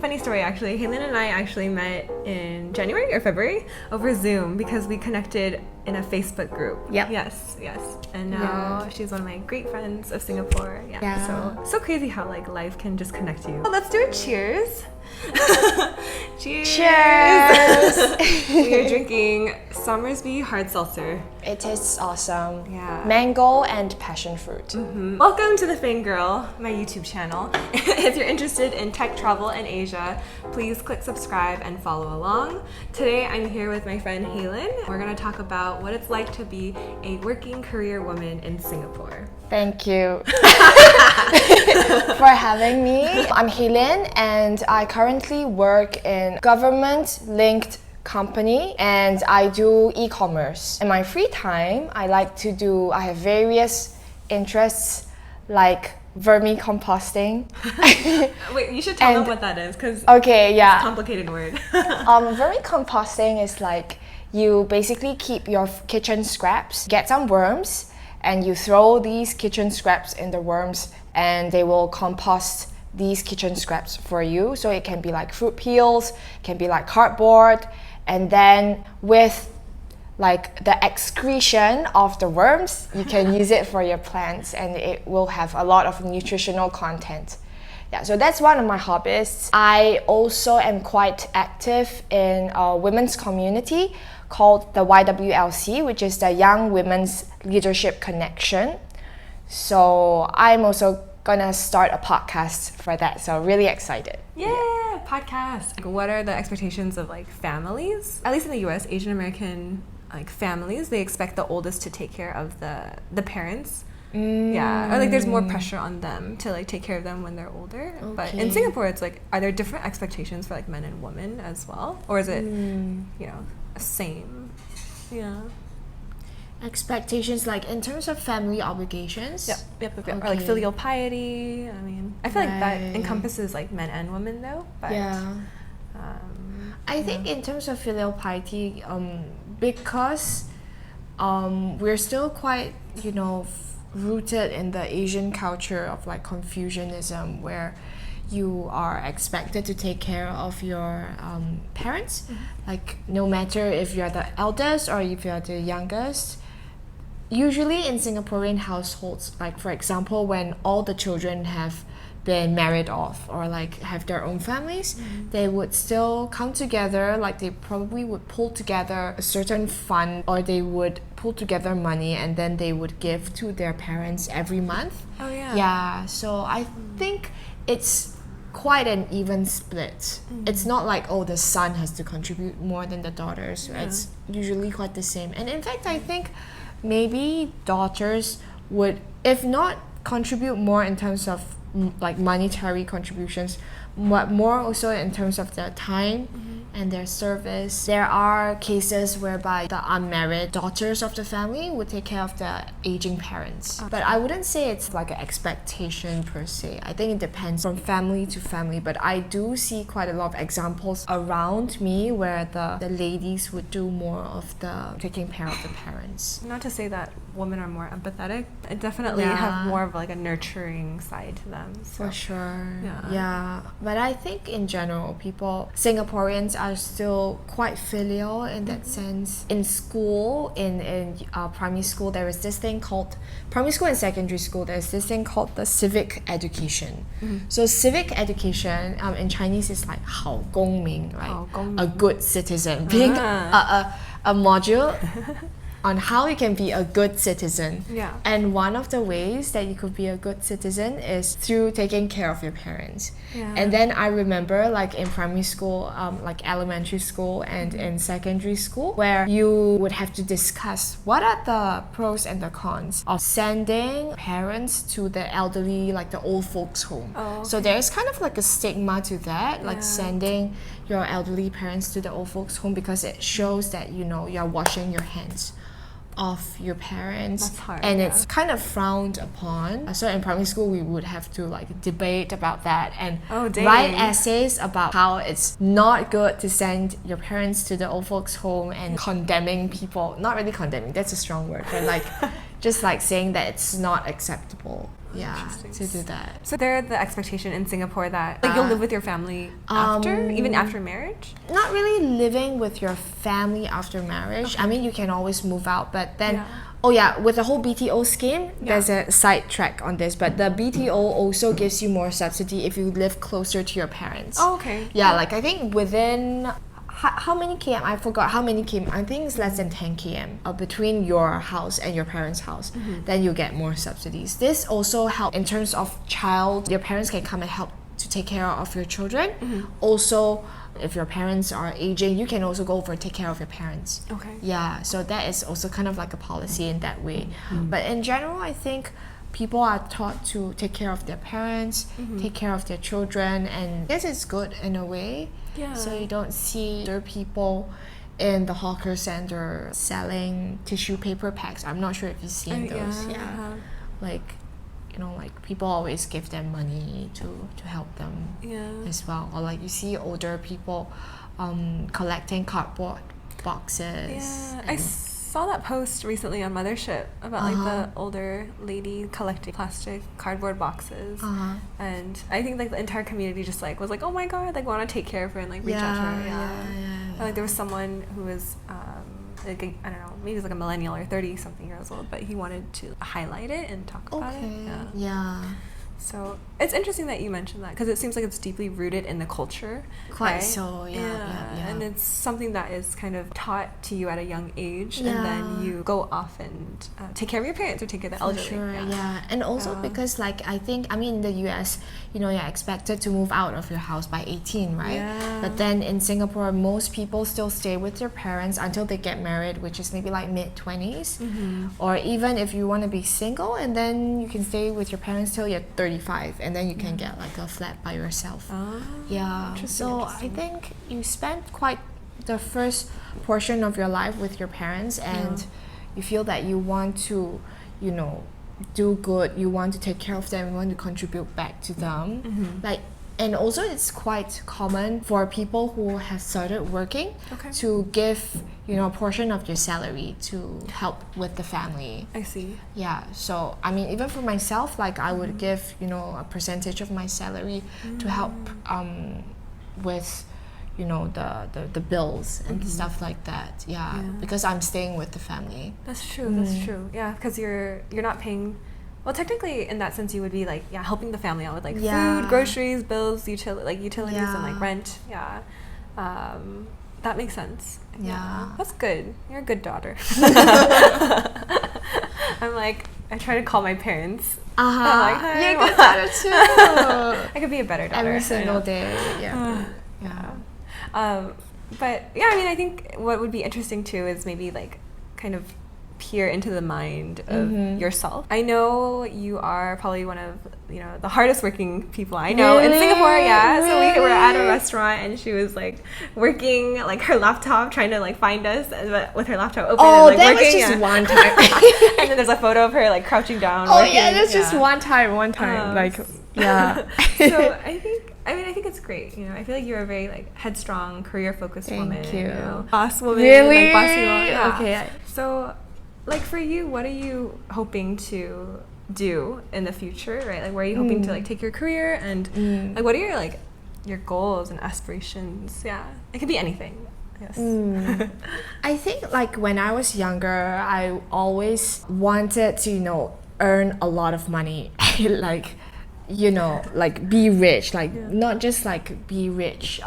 Funny story actually, Halynne and I actually met in January or February over Zoom because we connected in a Facebook group. Yep. Yes. And now she's one of my great friends of Singapore. Yeah. So crazy how like life can just connect you. Well, let's do a cheers. Cheers! We are drinking Somersby hard seltzer. It tastes awesome. Yeah. Mango and passion fruit. Welcome to the Fangirl, my YouTube channel. If you're interested in tech, travel, and Asia, please click subscribe and follow along. Today I'm here with my friend Halynne. We're going to talk about what it's like to be a working career woman in Singapore. Thank you for having me. I'm Halynne and I currently work in government-linked company and I do e-commerce. In my free time, I have various interests like vermicomposting. Wait, you should tell them what that is because okay, yeah, it's a complicated word. Vermicomposting is like you basically keep your kitchen scraps, get some worms, and you throw these kitchen scraps in the worms and they will compost these kitchen scraps for you. So it can be like fruit peels, can be like cardboard, and then with like the excretion of the worms, you can use it for your plants and it will have a lot of nutritional content. Yeah, so that's one of my hobbies. I also am quite active in a women's community called the YWLC, which is the Young Women's Leadership Connection. So I'm also gonna start a podcast for that, so really excited. Yeah, podcast. What are the expectations of like families? At least in the US, Asian American like families, they expect the oldest to take care of the parents. Yeah, or like there's more pressure on them to like take care of them when they're older. Okay. But in Singapore, it's like, are there different expectations for like men and women as well, or is it same? Yeah. Expectations like in terms of family obligations? Yep. Okay. Or like filial piety. I mean, I feel like that encompasses like men and women though. But, I think in terms of filial piety, because we're still quite, rooted in the Asian culture of like Confucianism, where you are expected to take care of your parents, like no matter if you're the eldest or if you're the youngest. Usually in Singaporean households, like for example, when all the children have been married off or like have their own families, they would still come together, like they probably would pull together a certain fund or they would pull together money and then they would give to their parents every month. Oh yeah. Yeah, so I think it's quite an even split. It's not like, the son has to contribute more than the daughters. Yeah. It's usually quite the same. And in fact, I think maybe daughters would, if not contribute more in terms of like monetary contributions, but more also in terms of their time and their service. There are cases whereby the unmarried daughters of the family would take care of the aging parents. But I wouldn't say it's like an expectation per se. I think it depends from family to family, but I do see quite a lot of examples around me where the ladies would do more of the taking care of the parents. Not to say that women are more empathetic, I definitely have more of like a nurturing side to them. So. For sure. Yeah. But I think in general, Singaporeans are still quite filial in that sense. In school, in primary school, there is this thing called, primary school and secondary school, there's this thing called the civic education. So civic education in Chinese is like 好公民, right? A good citizen. Being a module on how you can be a good citizen. Yeah. And one of the ways that you could be a good citizen is through taking care of your parents. Yeah. And then I remember like in primary school, like elementary school and in secondary school, where you would have to discuss what are the pros and the cons of sending parents to the elderly, like the old folks home. Oh, okay. So there's kind of like a stigma to that, like sending your elderly parents to the old folks home, because it shows that you're washing your hands of your parents. That's hard, and it's kind of frowned upon. So in primary school we would have to like debate about that and write essays about how it's not good to send your parents to the old folks home, and condemning people, not really condemning, that's a strong word, but like just like saying that it's not acceptable. Yeah, Interesting. to do that. So there the expectation in Singapore that like you'll live with your family after, even after marriage? Not really living with your family after marriage. I mean, you can always move out, but then with the whole BTO scheme, there's a side track on this, but the BTO also gives you more subsidy if you live closer to your parents. Oh, okay. Yeah, like I think within how many km? I forgot how many km. I think it's less than 10 km between your house and your parents' house. Then you get more subsidies. This also helps in terms of child. Your parents can come and help to take care of your children. Also, if your parents are aging, you can also go over and take care of your parents. Okay. Yeah, so that is also kind of like a policy in that way. But in general, I think people are taught to take care of their parents, take care of their children, and I guess it's good in a way. Yeah. So you don't see other people in the hawker center selling tissue paper packs. I'm not sure if you've seen those. Like, you know, like people always give them money to help them as well. Or like you see older people collecting cardboard boxes. Yeah, I saw that post recently on Mothership about like the older lady collecting plastic cardboard boxes, and I think like the entire community just like was like, oh my god, like want to take care of her and like reach out to her. And, like there was someone who was like I don't know, maybe he was like a millennial or 30-something years old, but he wanted to highlight it and talk about it. Yeah. So it's interesting that you mentioned that because it seems like it's deeply rooted in the culture. Quite right? so, And it's something that is kind of taught to you at a young age, and then you go off and take care of your parents or take care of the elderly. Sure, and also because like I think, I mean in the US, you know, you're expected to move out of your house by 18, right? But then in Singapore, most people still stay with their parents until they get married, which is maybe like mid-20s. Or even if you want to be single, and then you can stay with your parents till you're 35, and then you can get like a flat by yourself. So I think you spend quite the first portion of your life with your parents, and you feel that you want to, you know, do good, you want to take care of them, you want to contribute back to them. Like, and also it's quite common for people who have started working to give, you know, a portion of your salary to help with the family. I see. Yeah, so I mean, even for myself, like I would give, you know, a percentage of my salary to help with, you know, the bills and stuff like that. Because I'm staying with the family. That's true. That's true. Yeah, because you're not paying. Well, technically, in that sense, you would be like helping the family out with like food, groceries, bills, utilities, and like rent. That makes sense. That's good. You're a good daughter. I'm like, I try to call my parents. I'm like, hi, you're a good daughter too. I could be a better daughter every single day. But yeah, I mean, I think what would be interesting too is maybe like kind of peer into the mind of yourself. I know you are probably one of, you know, the hardest working people I know in Singapore. So we were at a restaurant and she was like working like her laptop trying to like find us with her laptop open and like that working. Was just one time. And then there's a photo of her like crouching down. That's just one time. So I think it's great. You know, I feel like you're a very like headstrong, career-focused woman. Thank you. You know, boss woman. Really? Like, bossy woman. Yeah. Okay. So, like for you, what are you hoping to do in the future? Right? Like, where are you hoping to like take your career, and like what are your goals and aspirations? Yeah, it could be anything. Yes. I think like when I was younger, I always wanted to, you know, earn a lot of money, like, you know, like be rich, like not just like be rich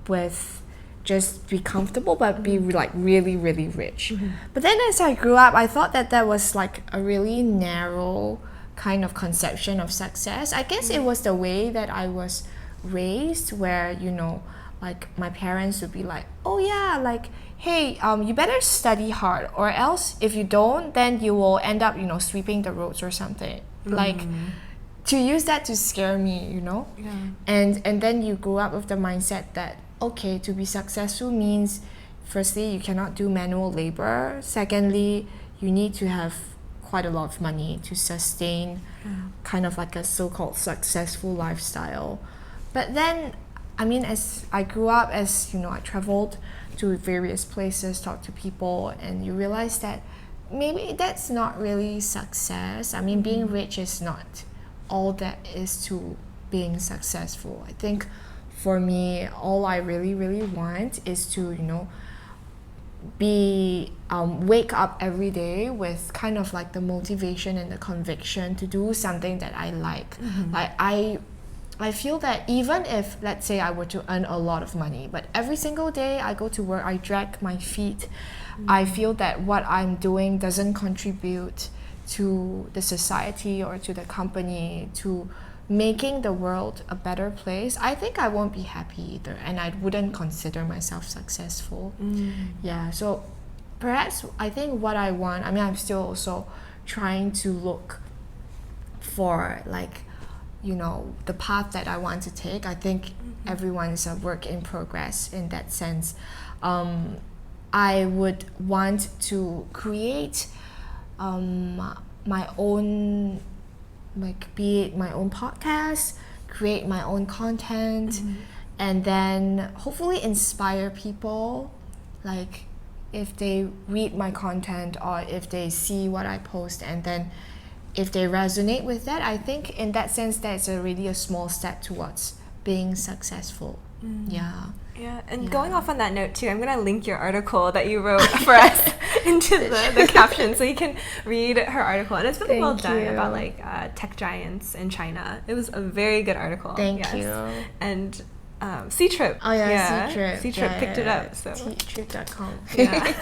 with just be comfortable, but be like really, really rich. But then as I grew up, I thought that was like a really narrow kind of conception of success. I guess it was the way that I was raised, where, you know, like my parents would be like, oh yeah, like, hey, you better study hard, or else if you don't, then you will end up, you know, sweeping the roads or something. Like, to use that to scare me, you know? And then you grew up with the mindset that, okay, to be successful means, firstly, you cannot do manual labor. Secondly, you need to have quite a lot of money to sustain kind of like a so-called successful lifestyle. But then, I mean, as I grew up, as you know, I traveled to various places, talked to people, and you realize that maybe that's not really success. I mean, being rich is not all that is to being successful. I think for me, all I really, really want is to, be wake up every day with kind of like the motivation and the conviction to do something that I like. Like I feel that even if, let's say, I were to earn a lot of money, but every single day I go to work, I drag my feet, I feel that what I'm doing doesn't contribute to the society or to the company, to making the world a better place, I think I won't be happy either, and I wouldn't consider myself successful. Yeah, so perhaps I think what I want, I mean, I'm still also trying to look for like, the path that I want to take. I think everyone is a work in progress in that sense. I would want to create my own, like, be it my own podcast, create my own content, and then hopefully inspire people. Like, if they read my content or if they see what I post, and then if they resonate with that, I think in that sense that's really a small step towards being successful. Yeah, and going off on that note too, I'm going to link your article that you wrote for us into the caption, so you can read her article. And it's really well done about like tech giants in China. It was a very good article. Thank you. And C-Trip. Oh yeah, C-Trip. C-Trip picked it up. So T-Trip.com. Yeah.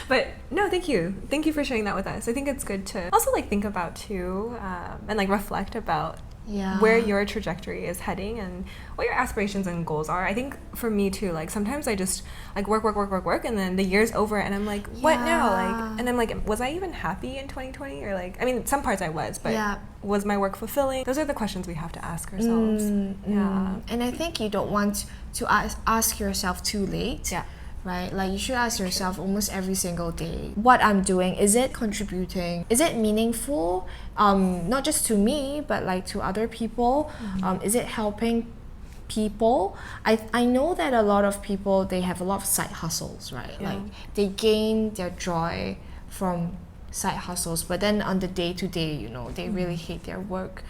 But no, thank you. Thank you for sharing that with us. I think it's good to also like think about too, and like reflect about where your trajectory is heading and what your aspirations and goals are. I think for me too, like sometimes I just like work, and then the year's over and I'm like, what now? Like, and I'm like, was I even happy in 2020? Or like, I mean, some parts I was, but was my work fulfilling? Those are the questions we have to ask ourselves. And I think you don't want to ask yourself too late. Right? Like, you should ask yourself almost every single day, what I'm doing, is it contributing? Is it meaningful? Not just to me, but like to other people? Is it helping people? I know that a lot of people, they have a lot of side hustles, right? Like, they gain their joy from side hustles, but then on the day-to-day, they really hate their work.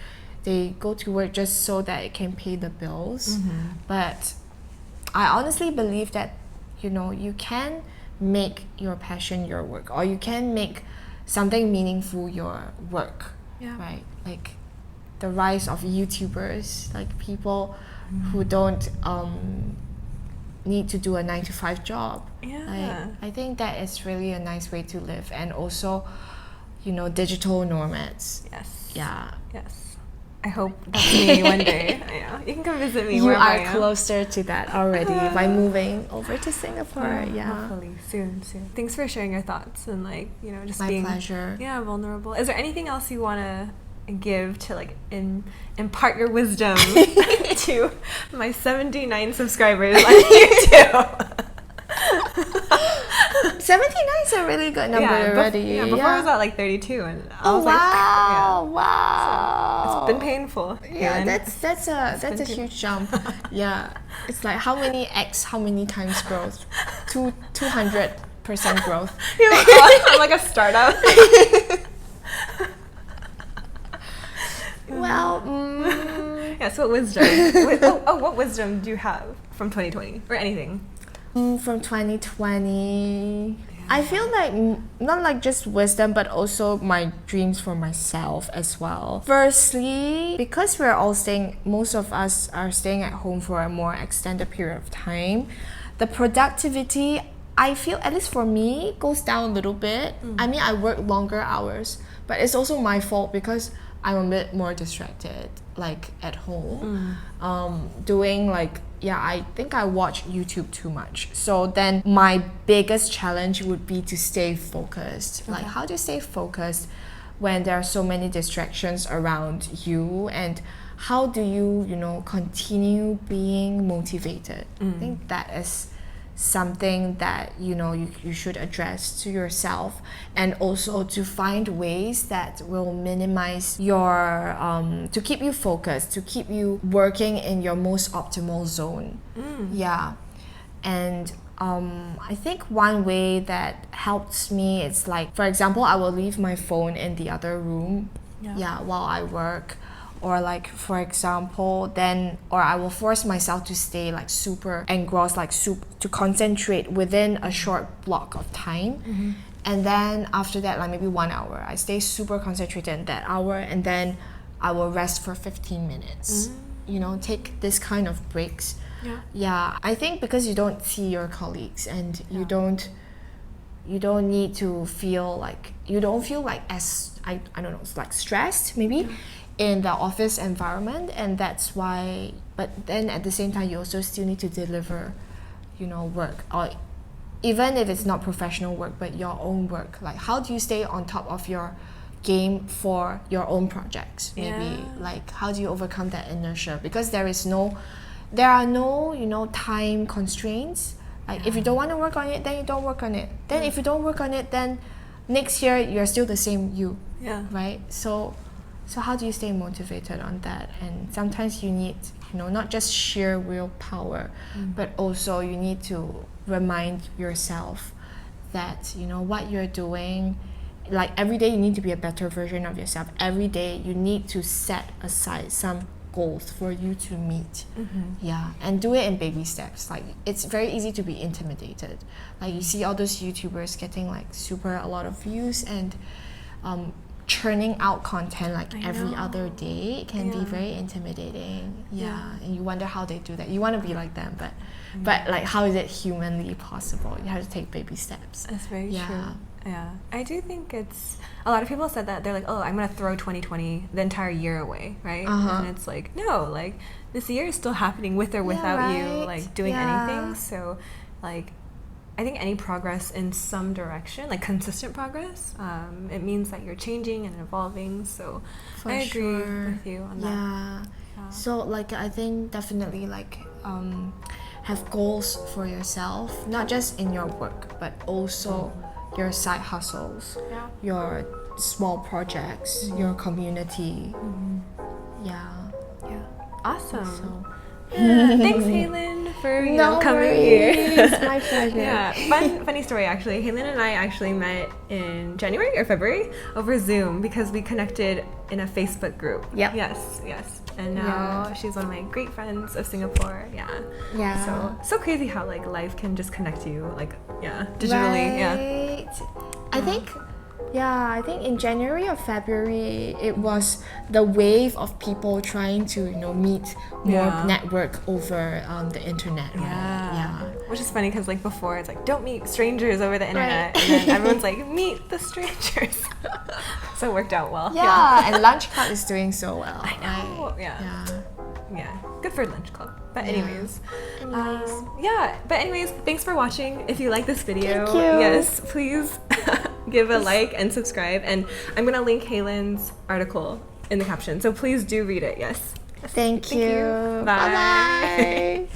They go to work just so that it can pay the bills. But I honestly believe that you can make your passion your work, or you can make something meaningful your work, right? Like the rise of YouTubers, like people who don't need to do a 9-to-5 job. I think that is really a nice way to live. And also, digital nomads. Yes. I hope that's me one day. You can come visit me. You are closer to that already by moving over to Singapore. Hopefully soon. Thanks for sharing your thoughts and like just being pleasure. Vulnerable. Is there anything else you want to give to like impart your wisdom to my 79 subscribers on YouTube? 79 is a really good number already. Before I was at like 32, and I was wow. So it's been painful. That's a huge jump. It's like how many times growth? 200% growth. I'm like a startup. Well, so what wisdom? What wisdom do you have from 2020 or anything? From 2020, I feel like not like just wisdom, but also my dreams for myself as well. Firstly, because we're all most of us are staying at home for a more extended period of time, the productivity, I feel, at least for me, goes down a little bit. I mean, I work longer hours, but it's also my fault because I'm a bit more distracted, like at home, doing like, I think I watch YouTube too much. So then my biggest challenge would be to stay focused. Like, how do you stay focused when there are so many distractions around you? And how do you, continue being motivated? I think that is something that you should address to yourself, and also to find ways that will minimize your to keep you focused, to keep you working in your most optimal zone. And I think one way that helps me is like, for example, I will leave my phone in the other room, while I work, or like, for example, or I will force myself to stay like super engrossed, like to concentrate within a short block of time. And then after that, like maybe 1 hour, I stay super concentrated in that hour, and then I will rest for 15 minutes. Take this kind of breaks. I think because you don't see your colleagues, and you don't need to feel like, you don't feel like as I don't know, like stressed maybe in the office environment, and that's why. But then at the same time, you also still need to deliver work, or even if it's not professional work but your own work. Like, how do you stay on top of your game for your own projects? Maybe like, how do you overcome that inertia? Because there are no time constraints. Like, if you don't want to work on it, then you don't work on it. Then if you don't work on it, then next year you're still the same you. Right? So how do you stay motivated on that? And sometimes you need not just sheer willpower, but also you need to remind yourself that what you're doing. Like, every day you need to be a better version of yourself. Every day you need to set aside some goals for you to meet. And do it in baby steps. Like, it's very easy to be intimidated. Like, you see all those YouTubers getting like a lot of views, and churning out content like every other day. It can be very intimidating. And you wonder how they do that. You want to be like them, but like, how is it humanly possible? You have to take baby steps. That's very true. I do think it's, a lot of people said that they're like, oh, I'm gonna throw 2020, the entire year away, right? And it's like, no, like, this year is still happening with or without you like doing anything. So like, I think any progress in some direction, like consistent progress, it means that you're changing and evolving. So I agree with you on that. So like, I think definitely like have goals for yourself, not just in your work, but also your side hustles, your small projects, your community. Awesome. So, thanks, Halynne, for coming here. It's my pleasure. Funny story actually. Halynne and I actually met in January or February over Zoom because we connected in a Facebook group. Yes. And now she's one of my great friends of Singapore. So crazy how like life can just connect you like digitally. I think in January or February, it was the wave of people trying to meet more, network over the internet. Which is funny because like before it's like, don't meet strangers over the internet, and then everyone's like, meet the strangers. So it worked out well. And Lunch Club is doing so well. I know. Good for Lunch Club. But anyways, thanks for watching. If you like this video, please give a like and subscribe. And I'm gonna link Halynne's article in the caption, so please do read it. Thank you. Bye.